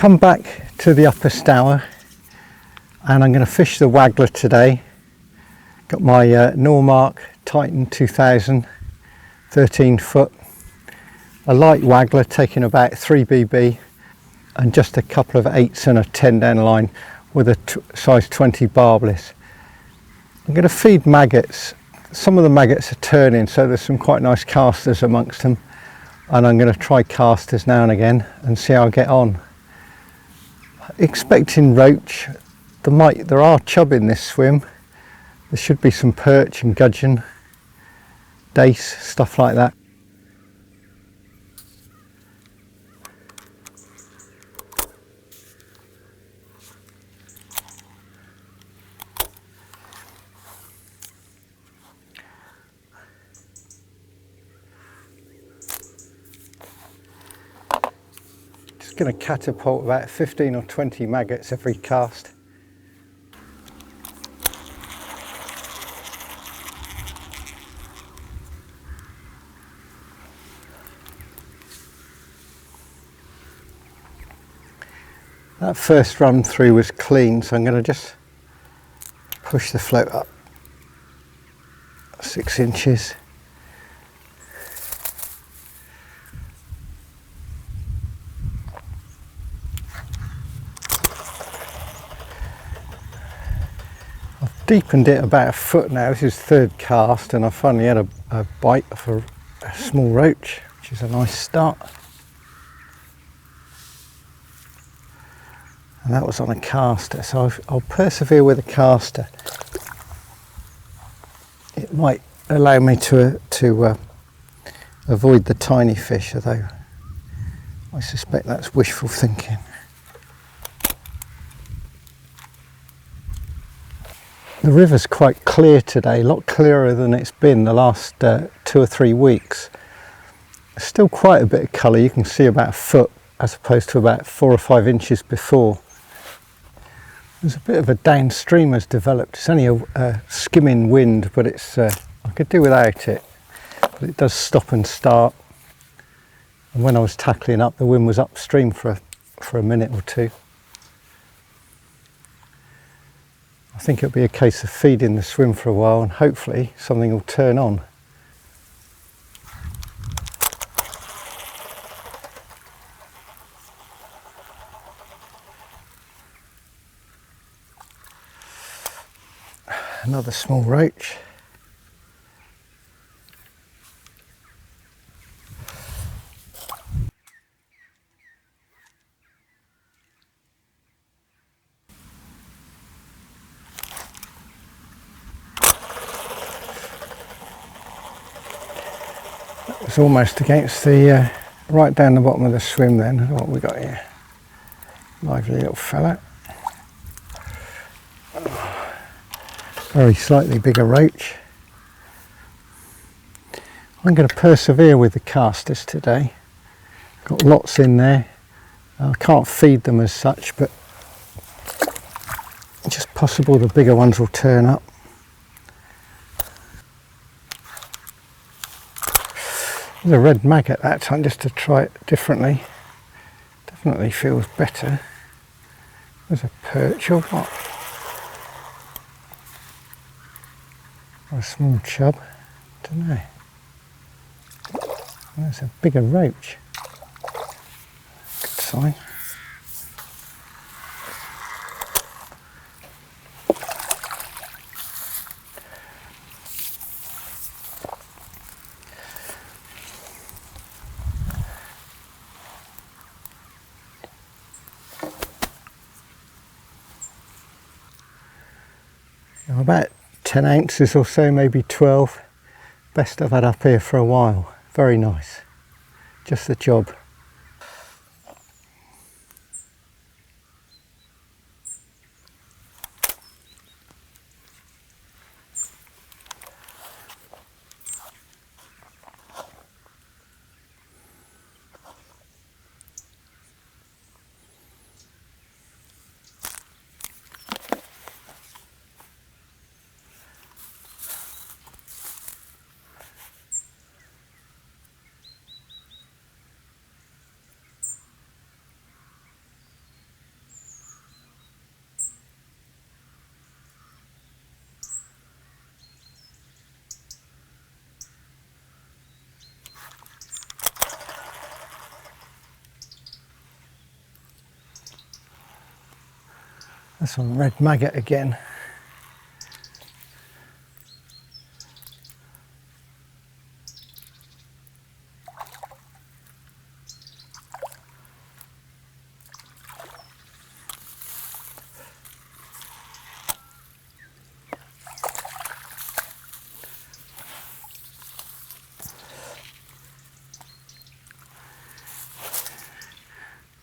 come back to the upper Stour and I'm going to fish the waggler today. Got my Normark Titan 2000, 13 foot, a light waggler taking about 3 BB and just a couple of 8s and a 10 down line with a size 20 barbless. I'm going to feed maggots. Some of the maggots are turning, so there's some quite nice casters amongst them, and I'm going to try casters now and again and see how I get on. Expecting roach. There are chub in this swim. There should be some perch and gudgeon, dace, stuff like that. Just going to catapult about 15 or 20 maggots every cast. That first run through was clean, so I'm going to just push the float up 6 inches. I've deepened it about 1 foot now. This is 3rd cast, and I finally had a bite of a small roach, which is a nice start. And that was on a caster, so I'll persevere with a caster. It might allow me to avoid the tiny fish, although I suspect that's wishful thinking. The river's quite clear today, a lot clearer than it's been the last 2 or 3 weeks. There's still quite a bit of colour. You can see about 1 foot as opposed to about 4 or 5 inches before. There's a bit of a downstream has developed. It's only a skimming wind, but it's I could do without it. But it does stop and start. And when I was tackling up, the wind was upstream for a minute or two. I think it'll be a case of feeding the swim for a while, and hopefully something will turn on. Another small roach. That was almost against the right down the bottom of the swim then. I don't know what we got here. Lively little fella. Very slightly bigger roach. I'm going to persevere with the casters today. Got lots in there. I can't feed them as such, but it's just possible the bigger ones will turn up. There's a red maggot that time, just to try it differently. Definitely feels better. There's a perch or what? Or a small chub, don't know. There's a bigger roach. Good sign. About 10 ounces or so, maybe 12. Best I've had up here for a while. Very nice. Just the job. That's on red maggot again.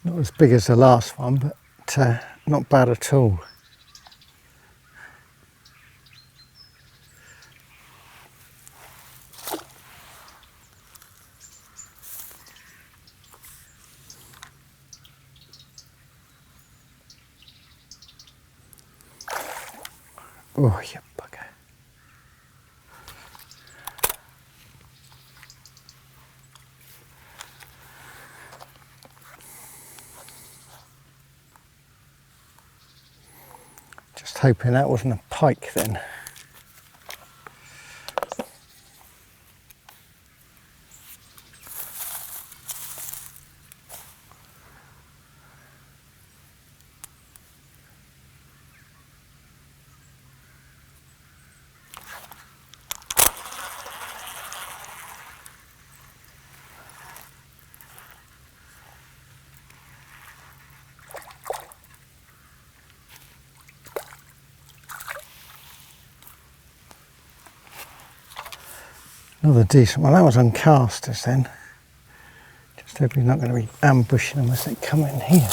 Not as big as the last one, but not bad at all. Oh, you bugger. Just hoping that wasn't a pike then. Another decent one. That was on casters then. Just hoping you're not going to be ambushing them as they come in here.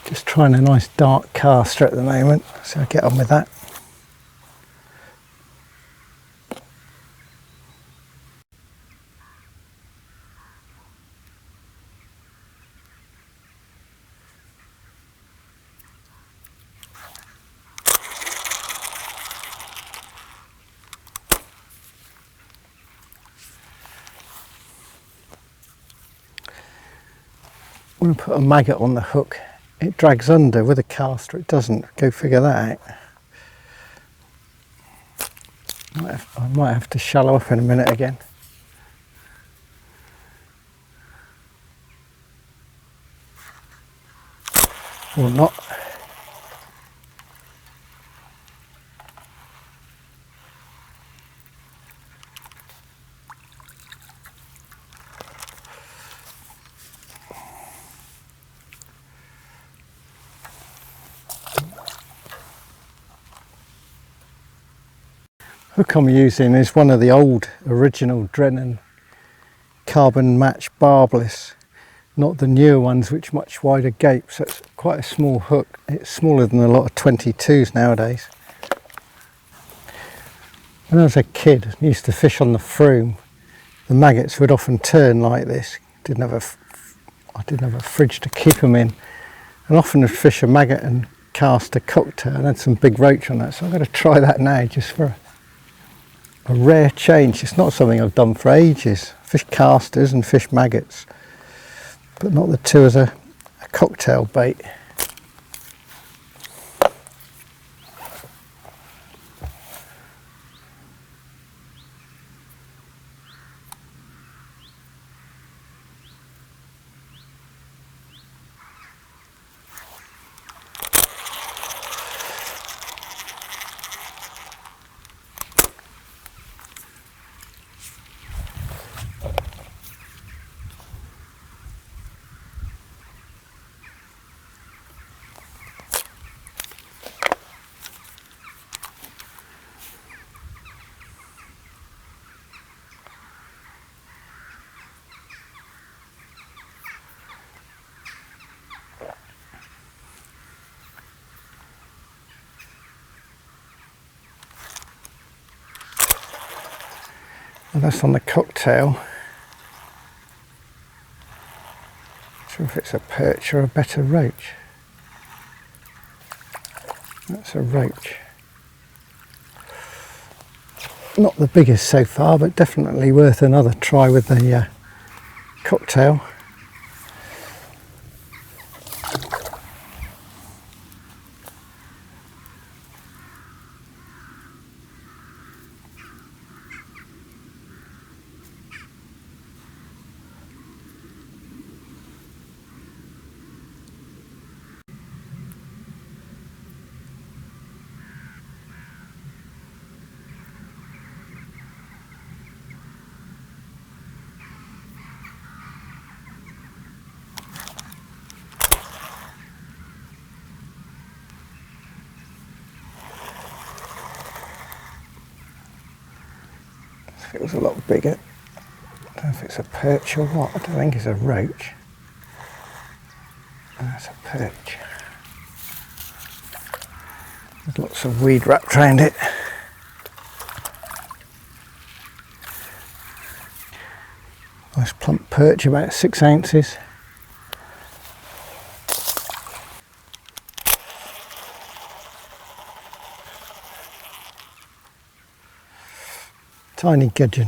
Just trying a nice dark caster at the moment, so I'll get on with that. I'm going to put a maggot on the hook. It drags under. With a caster it doesn't. Go figure that out. I might have to shallow up in a minute again. Or not. Hook I'm using is one of the old original Drennan carbon match barbless, not the newer ones which much wider gape, so it's quite a small hook. It's smaller than a lot of 22s nowadays. When I was a kid and used to fish on the Froome, the maggots would often turn like this. I didn't have a fridge to keep them in, and often would fish a maggot and cast a cocktail and had some big roach on that, so I'm going to try that now just for a rare change. It's not something I've done for ages. Fish casters and fish maggots, but not the two as a cocktail bait. Well, that's on the cocktail. Not sure if it's a perch or a better roach. That's a roach. Not the biggest so far, but definitely worth another try with the cocktail. Feels a lot bigger. I don't know if it's a perch or what. I don't think it's a roach. That's a perch. There's lots of weed wrapped around it. Nice plump perch, about 6 ounces. Tiny gudgeon.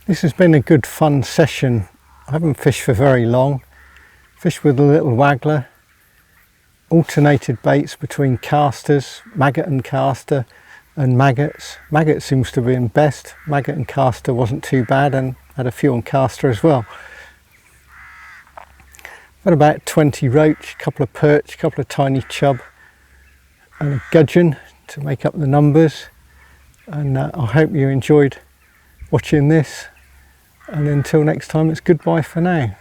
This has been a good fun session. I haven't fished for very long. Fished with a little waggler. Alternated baits between casters, maggot and caster, and maggots. Maggot seems to be best. Maggot and caster wasn't too bad, and had a few on caster as well. Got about 20 roach, a couple of perch, a couple of tiny chub, and a gudgeon to make up the numbers. And I hope you enjoyed watching this. And until next time, it's goodbye for now.